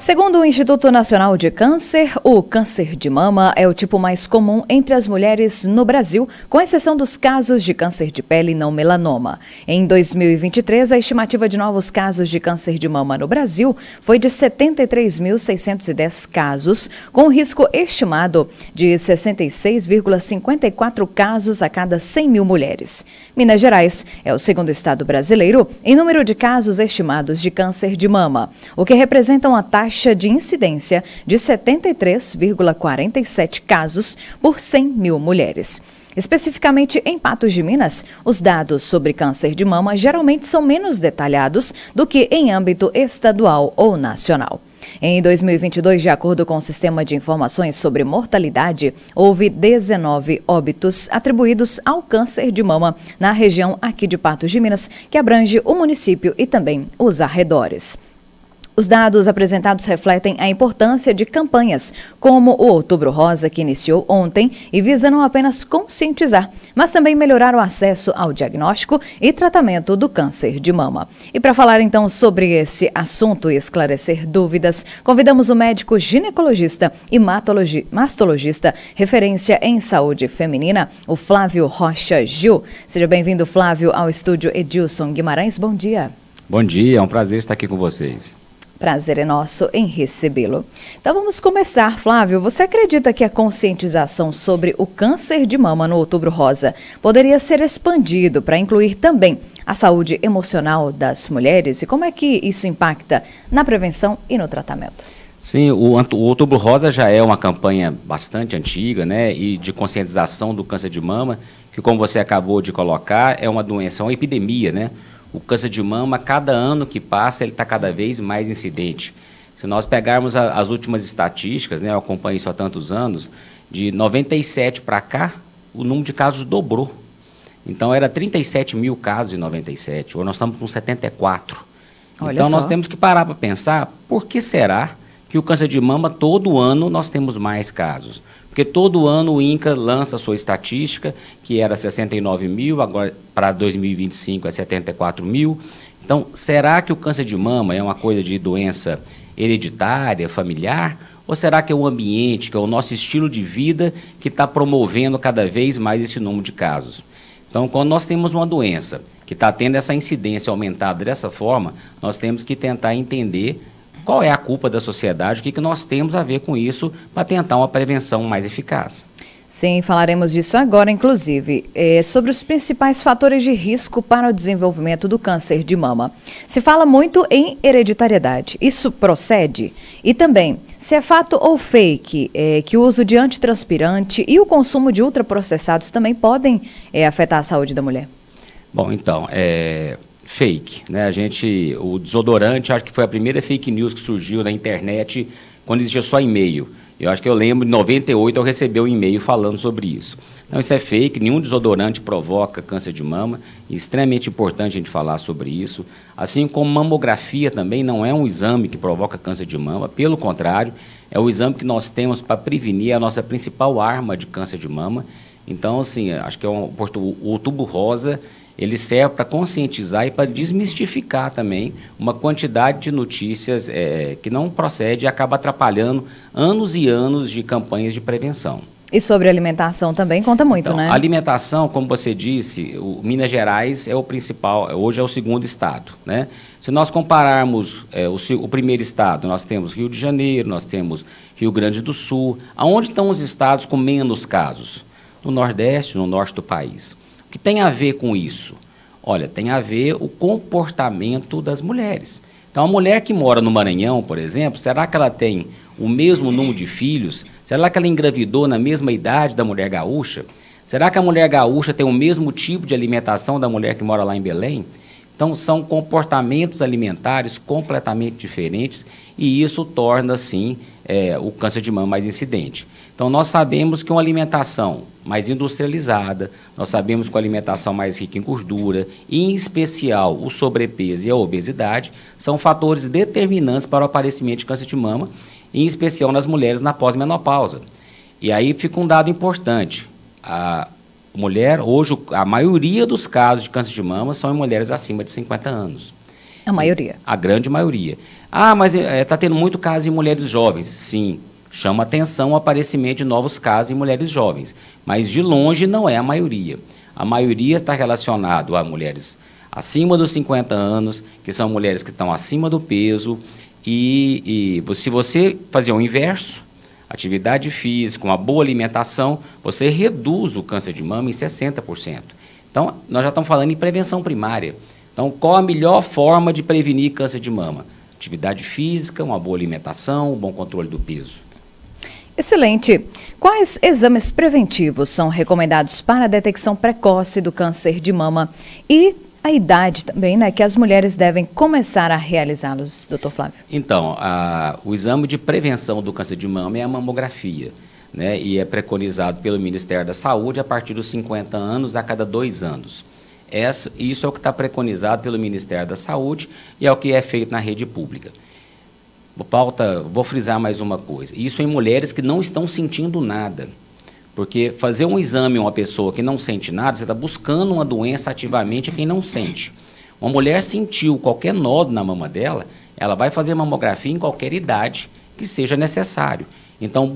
Segundo o Instituto Nacional de Câncer, o câncer de mama é o tipo mais comum entre as mulheres no Brasil, com exceção dos casos de câncer de pele não melanoma. Em 2023, a estimativa de novos casos de câncer de mama no Brasil foi de 73.610 casos, com risco estimado de 66,54 casos a cada 100 mil mulheres. Minas Gerais é o segundo estado brasileiro em número de casos estimados de câncer de mama, o que representa uma taxa de incidência de 73,47 casos por 100 mil mulheres. Especificamente em Patos de Minas, os dados sobre câncer de mama geralmente são menos detalhados do que em âmbito estadual ou nacional. Em 2022, de acordo com o Sistema de Informações sobre Mortalidade, houve 19 óbitos atribuídos ao câncer de mama na região aqui de Patos de Minas, que abrange o município e também os arredores. Os dados apresentados refletem a importância de campanhas, como o Outubro Rosa, que iniciou ontem e visa não apenas conscientizar, mas também melhorar o acesso ao diagnóstico e tratamento do câncer de mama. E para falar então sobre esse assunto e esclarecer dúvidas, convidamos o médico ginecologista e mastologista, referência em saúde feminina, o Flávio Rocha Gil. Seja bem-vindo, Flávio, ao estúdio Edilson Guimarães. Bom dia. Bom dia, é um prazer estar aqui com vocês. Prazer é nosso em recebê-lo. Então vamos começar, Flávio. Você acredita que a conscientização sobre o câncer de mama no Outubro Rosa poderia ser expandido para incluir também a saúde emocional das mulheres? E como é que isso impacta na prevenção e no tratamento? Sim, o Outubro Rosa já é uma campanha bastante antiga, né, e de conscientização do câncer de mama, que, como você acabou de colocar, é uma doença, uma epidemia, né? O câncer de mama, cada ano que passa, ele está cada vez mais incidente. Se nós pegarmos as últimas estatísticas, né, eu acompanho isso há tantos anos, de 97 para cá, o número de casos dobrou. Então, era 37 mil casos em 97, hoje nós estamos com 74. Então, nós temos que parar para pensar, por que será que o câncer de mama, todo ano, nós temos mais casos? Porque todo ano o INCA lança a sua estatística, que era 69 mil, agora para 2025 é 74 mil. Então, será que o câncer de mama é uma coisa de doença hereditária, familiar? Ou será que é o ambiente, que é o nosso estilo de vida que está promovendo cada vez mais esse número de casos? Então, quando nós temos uma doença que está tendo essa incidência aumentada dessa forma, nós temos que tentar entender qual é a culpa da sociedade, o que nós temos a ver com isso para tentar uma prevenção mais eficaz. Sim, falaremos disso agora, inclusive, sobre os principais fatores de risco para o desenvolvimento do câncer de mama. Se fala muito em hereditariedade, isso procede? E também, se é fato ou fake que o uso de antitranspirante e o consumo de ultraprocessados também podem afetar a saúde da mulher? Bom, então, fake, né? O desodorante, acho que foi a primeira fake news que surgiu na internet quando existia só e-mail. Eu lembro, em 98 eu recebi um e-mail falando sobre isso. Não, isso é fake, nenhum desodorante provoca câncer de mama, é extremamente importante a gente falar sobre isso. Assim como mamografia também não é um exame que provoca câncer de mama, pelo contrário, é o exame que nós temos para prevenir a nossa principal arma de câncer de mama. Então, assim, acho que o Outubro Rosa, ele serve para conscientizar e para desmistificar também uma quantidade de notícias que não procede e acaba atrapalhando anos e anos de campanhas de prevenção. E sobre alimentação também conta muito, então, né? A alimentação, como você disse, Minas Gerais é o principal, hoje é o segundo estado, né? Se nós compararmos o primeiro estado, nós temos Rio de Janeiro, nós temos Rio Grande do Sul. Aonde estão os estados com menos casos? No Nordeste, no norte do país. O que tem a ver com isso? Olha, tem a ver o comportamento das mulheres. Então, a mulher que mora no Maranhão, por exemplo, será que ela tem o mesmo número de filhos? Será que ela engravidou na mesma idade da mulher gaúcha? Será que a mulher gaúcha tem o mesmo tipo de alimentação da mulher que mora lá em Belém? Então, são comportamentos alimentares completamente diferentes e isso torna, sim, o câncer de mama mais incidente. Então, nós sabemos que uma alimentação mais industrializada, nós sabemos que uma alimentação mais rica em gordura, e em especial o sobrepeso e a obesidade, são fatores determinantes para o aparecimento de câncer de mama, em especial nas mulheres na pós-menopausa. E aí fica um dado importante. A mulher, hoje, a maioria dos casos de câncer de mama são em mulheres acima de 50 anos. A maioria. A grande maioria. Ah, mas está tendo muito caso em mulheres jovens. Sim, chama atenção o aparecimento de novos casos em mulheres jovens, mas de longe não é a maioria. A maioria está relacionado a mulheres acima dos 50 anos, que são mulheres que estão acima do peso, e se você fazer o inverso, atividade física, uma boa alimentação, você reduz o câncer de mama em 60%. Então, nós já estamos falando em prevenção primária. Então, qual a melhor forma de prevenir câncer de mama? Atividade física, uma boa alimentação, um bom controle do peso. Excelente. Quais exames preventivos são recomendados para a detecção precoce do câncer de mama e a idade também, né, que as mulheres devem começar a realizá-los, doutor Flávio? Então, o exame de prevenção do câncer de mama é a mamografia, né, e é preconizado pelo Ministério da Saúde a partir dos 50 anos, a cada 2 anos. Isso é o que está preconizado pelo Ministério da Saúde e é o que é feito na rede pública. Vou frisar mais uma coisa. Isso em mulheres que não estão sentindo nada. Porque fazer um exame em uma pessoa que não sente nada, você está buscando uma doença ativamente em quem não sente. Uma mulher sentiu qualquer nódulo na mama dela, ela vai fazer mamografia em qualquer idade que seja necessário. Então,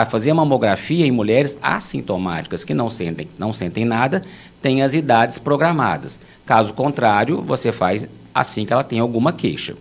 fazer mamografia em mulheres assintomáticas que não sentem nada, tem as idades programadas. Caso contrário, você faz assim que ela tem alguma queixa.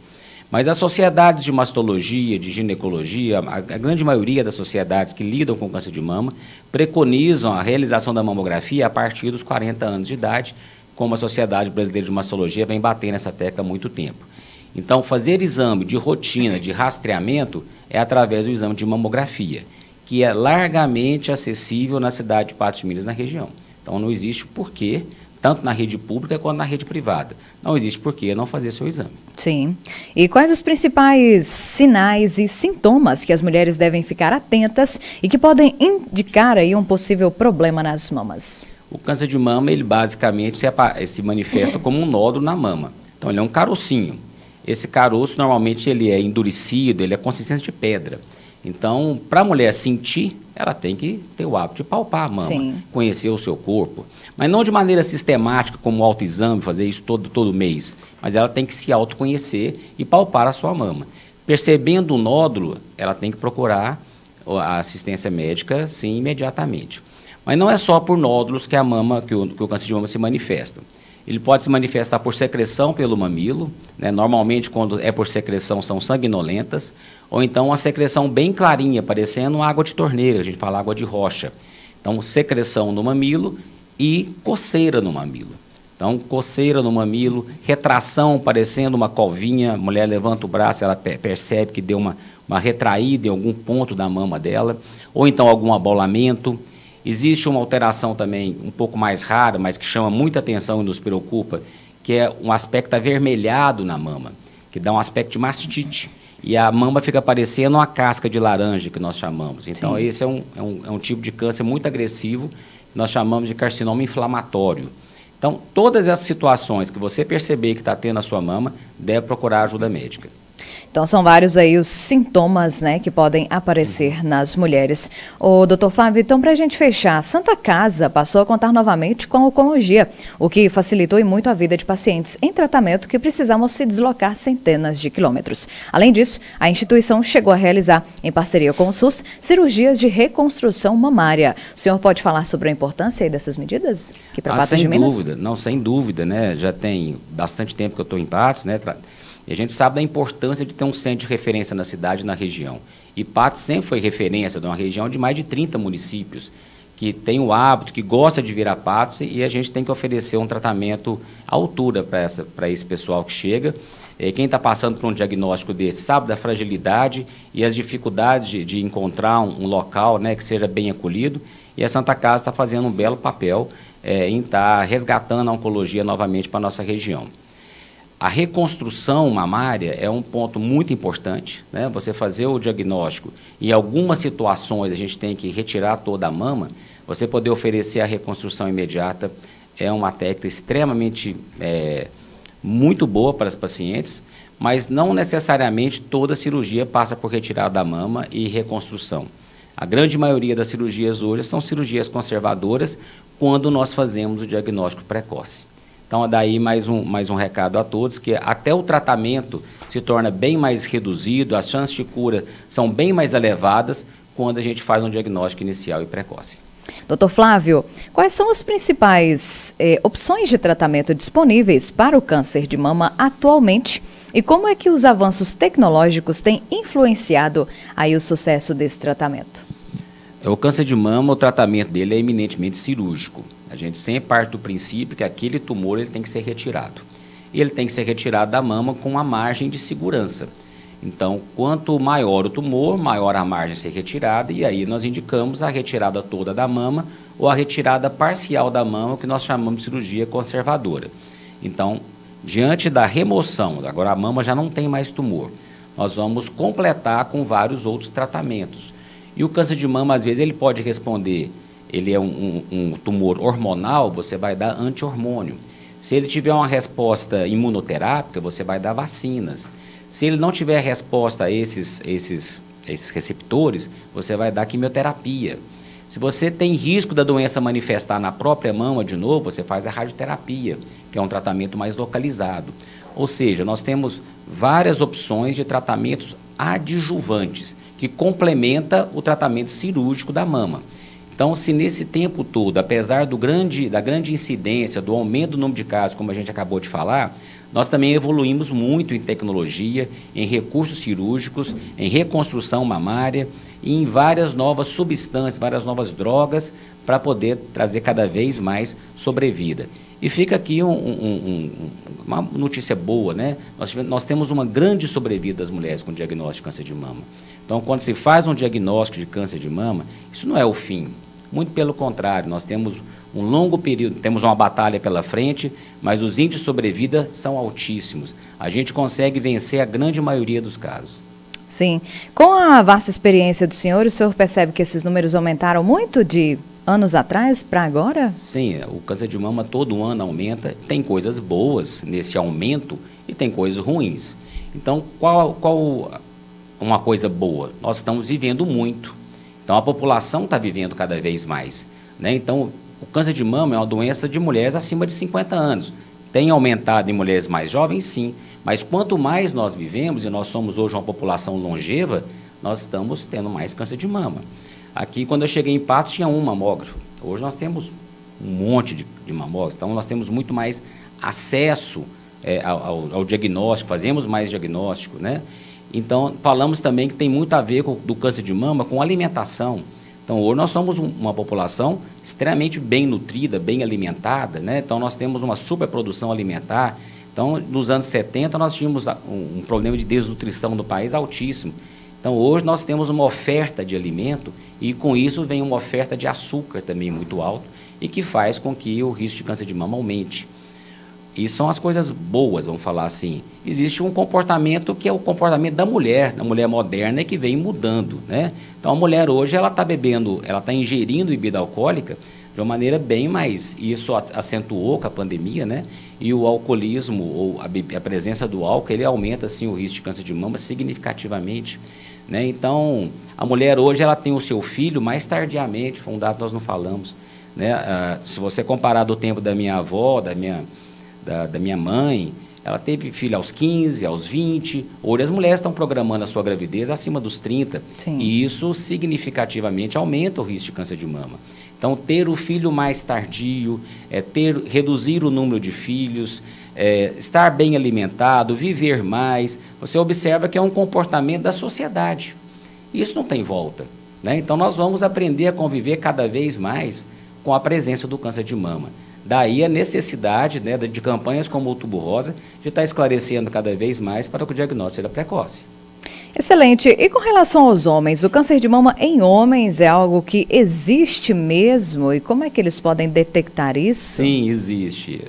Mas as sociedades de mastologia, de ginecologia, a grande maioria das sociedades que lidam com câncer de mama, preconizam a realização da mamografia a partir dos 40 anos de idade, como a Sociedade Brasileira de Mastologia vem batendo nessa tecla há muito tempo. Então, fazer exame de rotina, de rastreamento, é através do exame de mamografia, que é largamente acessível na cidade de Patos de Minas, na região. Então, não existe porquê, tanto na rede pública quanto na rede privada. Não existe porquê não fazer seu exame. Sim. E quais os principais sinais e sintomas que as mulheres devem ficar atentas e que podem indicar aí um possível problema nas mamas? O câncer de mama, ele basicamente se manifesta como um nódulo na mama. Então, ele é um carocinho. Esse caroço, normalmente, ele é endurecido, ele é consistência de pedra. Então, para a mulher sentir, ela tem que ter o hábito de palpar a mama, sim, conhecer o seu corpo. Mas não de maneira sistemática, como autoexame, fazer isso todo mês. Mas ela tem que se autoconhecer e palpar a sua mama. Percebendo o nódulo, ela tem que procurar a assistência médica, sim, imediatamente. Mas não é só por nódulos que o câncer de mama se manifesta. Ele pode se manifestar por secreção pelo mamilo, né? Normalmente, quando é por secreção, são sanguinolentas, ou então uma secreção bem clarinha, parecendo água de torneira, a gente fala água de rocha. Então, secreção no mamilo e coceira no mamilo. Então, coceira no mamilo, retração parecendo uma covinha, a mulher levanta o braço, ela percebe que deu uma retraída em algum ponto da mama dela, ou então algum abolamento. Existe uma alteração também um pouco mais rara, mas que chama muita atenção e nos preocupa, que é um aspecto avermelhado na mama, que dá um aspecto de mastite. E a mama fica parecendo uma casca de laranja, que nós chamamos. Então, sim, esse é um tipo de câncer muito agressivo, que nós chamamos de carcinoma inflamatório. Então, todas essas situações que você perceber que está tendo na sua mama, deve procurar ajuda médica. Então, são vários aí os sintomas, né, que podem aparecer nas mulheres. Ô, doutor Flávio, então, para a gente fechar, a Santa Casa passou a contar novamente com a oncologia, o que facilitou e muito a vida de pacientes em tratamento que precisavam se deslocar centenas de quilômetros. Além disso, a instituição chegou a realizar, em parceria com o SUS, cirurgias de reconstrução mamária. O senhor pode falar sobre a importância aí dessas medidas aqui para Patos de Minas? Sem dúvida, né? Já tem bastante tempo que eu estou em Patos, né? E a gente sabe da importância de ter um centro de referência na cidade e na região. E Patos sempre foi referência de uma região de mais de 30 municípios, que tem o hábito, que gosta de vir a Patos, e a gente tem que oferecer um tratamento à altura para esse pessoal que chega. Quem está passando por um diagnóstico desse sabe da fragilidade e as dificuldades de encontrar um local, né, que seja bem acolhido. E a Santa Casa está fazendo um belo papel em estar resgatando a oncologia novamente para a nossa região. A reconstrução mamária é um ponto muito importante, né? Você fazer o diagnóstico, em algumas situações a gente tem que retirar toda a mama, você poder oferecer a reconstrução imediata é uma técnica extremamente muito boa para os pacientes, mas não necessariamente toda cirurgia passa por retirada da mama e reconstrução. A grande maioria das cirurgias hoje são cirurgias conservadoras quando nós fazemos o diagnóstico precoce. Então, daí mais um recado a todos, que até o tratamento se torna bem mais reduzido, as chances de cura são bem mais elevadas quando a gente faz um diagnóstico inicial e precoce. Dr. Flávio, quais são as principais opções de tratamento disponíveis para o câncer de mama atualmente e como é que os avanços tecnológicos têm influenciado aí o sucesso desse tratamento? O câncer de mama, o tratamento dele é eminentemente cirúrgico. A gente sempre parte do princípio que aquele tumor ele tem que ser retirado. Ele tem que ser retirado da mama com uma margem de segurança. Então, quanto maior o tumor, maior a margem a ser retirada, e aí nós indicamos a retirada toda da mama ou a retirada parcial da mama, que nós chamamos de cirurgia conservadora. Então, diante da remoção, agora a mama já não tem mais tumor, nós vamos completar com vários outros tratamentos. E o câncer de mama, às vezes, ele pode responder, ele é um tumor hormonal, você vai dar anti-hormônio. Se ele tiver uma resposta imunoterápica, você vai dar vacinas. Se ele não tiver resposta a esses receptores, você vai dar quimioterapia. Se você tem risco da doença manifestar na própria mama de novo, você faz a radioterapia, que é um tratamento mais localizado. Ou seja, nós temos várias opções de tratamentos adjuvantes, que complementa o tratamento cirúrgico da mama. Então, se nesse tempo todo, apesar da grande incidência, do aumento do número de casos, como a gente acabou de falar, nós também evoluímos muito em tecnologia, em recursos cirúrgicos, em reconstrução mamária e em várias novas substâncias, várias novas drogas para poder trazer cada vez mais sobrevida. E fica aqui uma notícia boa, né? Nós temos uma grande sobrevida das mulheres com diagnóstico de câncer de mama. Então, quando se faz um diagnóstico de câncer de mama, isso não é o fim. Muito pelo contrário, nós temos um longo período, temos uma batalha pela frente, mas os índices de sobrevida são altíssimos. A gente consegue vencer a grande maioria dos casos. Sim. Com a vasta experiência do senhor, o senhor percebe que esses números aumentaram muito de anos atrás para agora? Sim, o câncer de mama todo ano aumenta. Tem coisas boas nesse aumento e tem coisas ruins. Então, qual uma coisa boa? Nós estamos vivendo muito. Então, a população está vivendo cada vez mais, né? Então, o câncer de mama é uma doença de mulheres acima de 50 anos. Tem aumentado em mulheres mais jovens, sim. Mas quanto mais nós vivemos, e nós somos hoje uma população longeva, nós estamos tendo mais câncer de mama. Aqui, quando eu cheguei em Patos, tinha um mamógrafo. Hoje nós temos um monte de mamógrafos. Então, nós temos muito mais acesso ao diagnóstico, fazemos mais diagnóstico, né? Então, falamos também que tem muito a ver do câncer de mama com alimentação. Então, hoje nós somos uma população extremamente bem nutrida, bem alimentada, né? Então, nós temos uma superprodução alimentar. Então, nos anos 70, nós tínhamos um problema de desnutrição no país altíssimo. Então, hoje nós temos uma oferta de alimento e, com isso, vem uma oferta de açúcar também muito alto e que faz com que o risco de câncer de mama aumente. E são as coisas boas, vamos falar assim. Existe um comportamento que é o comportamento da mulher moderna, que vem mudando, né? Então, a mulher hoje, ela está bebendo, ela está ingerindo bebida alcoólica de uma maneira bem mais... Isso acentuou com a pandemia, né? E o alcoolismo, ou a presença do álcool, ele aumenta, assim, o risco de câncer de mama significativamente, né? Então, a mulher hoje, ela tem o seu filho mais tardiamente, foi um dado que nós não falamos, né? Se você comparar do tempo da minha avó, da minha mãe, ela teve filho aos 15, aos 20. Hoje as mulheres estão programando a sua gravidez acima dos 30. Sim. E isso significativamente aumenta o risco de câncer de mama. Então, ter o filho mais tardio, reduzir o número de filhos, estar bem alimentado, viver mais, você observa que é um comportamento da sociedade. Isso não tem volta, né? Então, nós vamos aprender a conviver cada vez mais com a presença do câncer de mama. Daí a necessidade, né, de campanhas como o Outubro Rosa, de estar esclarecendo cada vez mais para que o diagnóstico seja precoce. Excelente. E com relação aos homens, o câncer de mama em homens é algo que existe mesmo? E como é que eles podem detectar isso? Sim, existe.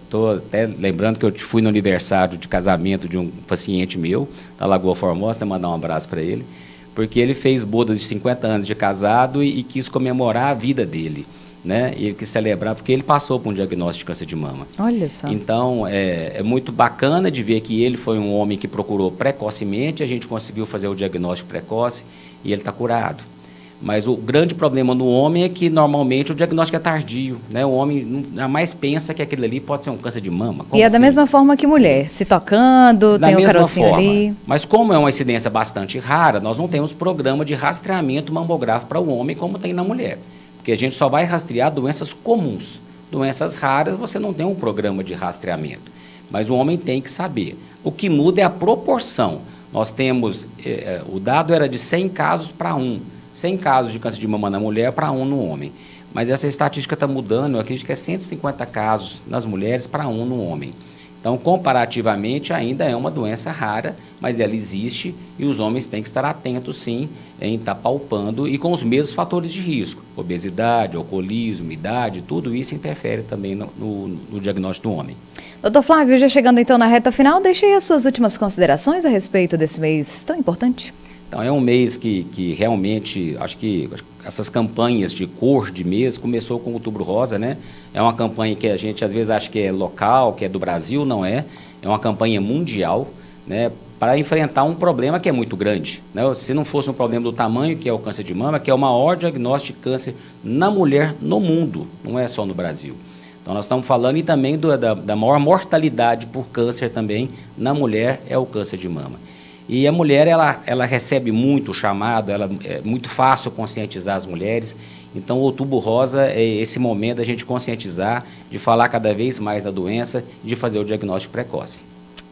Estou até lembrando que eu fui no aniversário de casamento de um paciente meu, da Lagoa Formosa, mandar um abraço para ele, porque ele fez bodas de 50 anos de casado e quis comemorar a vida dele, né? E ele quis celebrar porque ele passou por um diagnóstico de câncer de mama. Olha só. Então, é muito bacana de ver que ele foi um homem que procurou precocemente, a gente conseguiu fazer o diagnóstico precoce e ele está curado. Mas o grande problema no homem é que, normalmente, o diagnóstico é tardio, né? O homem jamais pensa que aquilo ali pode ser um câncer de mama. Como e é da mesma forma que mulher, se tocando, tem um carocinho ali. Mas como é uma incidência bastante rara, nós não temos programa de rastreamento mamográfico para o homem como tem na mulher. Porque a gente só vai rastrear doenças comuns. Doenças raras, você não tem um programa de rastreamento. Mas o homem tem que saber. O que muda é a proporção. Nós temos, o dado era de 100 casos para 1. 100 casos de câncer de mama na mulher para 1 no homem. Mas essa estatística está mudando, eu acredito que é 150 casos nas mulheres para 1 no homem. Então, comparativamente, ainda é uma doença rara, mas ela existe e os homens têm que estar atentos, sim, em estar palpando e com os mesmos fatores de risco. Obesidade, alcoolismo, idade, tudo isso interfere também no diagnóstico do homem. Doutor Flávio, já chegando então na reta final, deixe aí as suas últimas considerações a respeito desse mês tão importante. Então, é um mês que realmente, acho que essas campanhas de cor de mês começou com o Outubro Rosa, né? É uma campanha que a gente às vezes acha que é local, que é do Brasil, não é. É uma campanha mundial, né? Para enfrentar um problema que é muito grande, né? Se não fosse um problema do tamanho, que é o câncer de mama, que é o maior diagnóstico de câncer na mulher no mundo, não é só no Brasil. Então, nós estamos falando e também da maior mortalidade por câncer também na mulher é o câncer de mama. E a mulher, ela recebe muito chamado, é muito fácil conscientizar as mulheres. Então, o Outubro Rosa é esse momento da gente conscientizar, de falar cada vez mais da doença e de fazer o diagnóstico precoce.